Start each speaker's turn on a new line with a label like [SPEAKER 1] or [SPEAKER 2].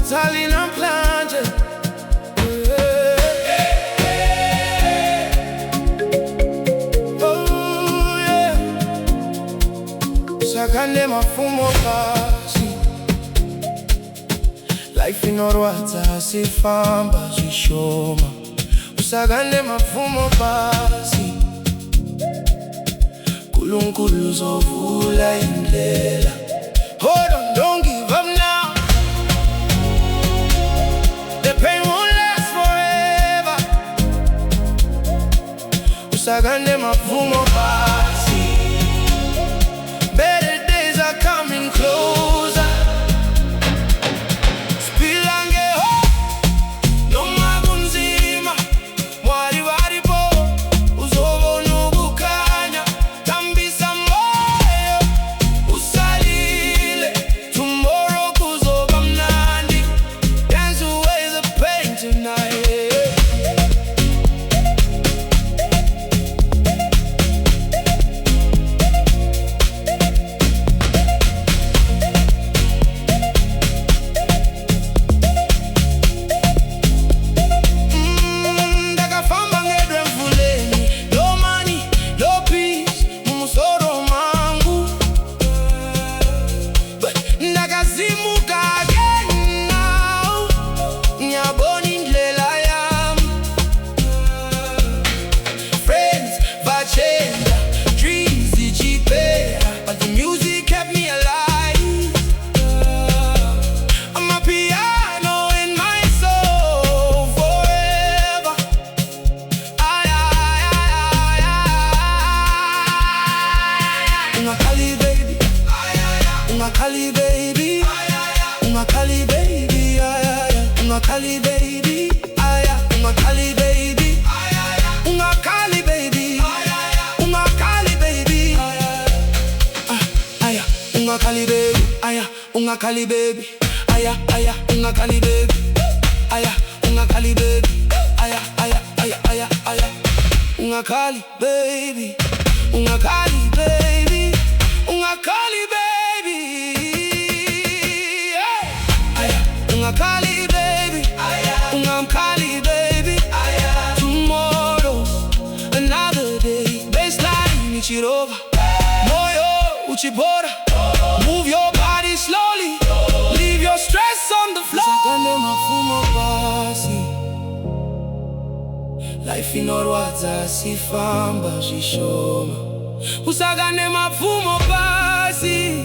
[SPEAKER 1] Talina planje. Oh yeah. Usakande Mapfumo Pasi. Life inorwadza sifamba zvishoma. Usakande Mapfumo Pasi. Nkulunkulu uzovula indlela. Hold on, don't give up now. The pain won't last forever. Usakande Mapfumo Pasi. Better days are coming closer. Spilange ho, no magunzima. Mwari waripo, uzovona ukukanya. Tambisa moyo, usalile. Tomorrow kuzoba mnandi. Dance away the pain tonight. Amapiano in my soul forever. Ungakali baby, ungakali baby, ungakali baby, ungakali baby, ungakali baby, ungakali baby, ungakali baby, ungakali baby, ungakali baby, ungakali baby, ungakali baby, ungakali baby, ungakali baby, ungakali baby, ungakali baby, ungamkali baby. Tomorrow's another day. Baseline ichirova, moyo uchibora. Move your body slowly, leave your stress on the floor. Usakande Mapfumo Pasi. Life inorwadza sifamba zvishoma. Usakande Mapfumo Pasi.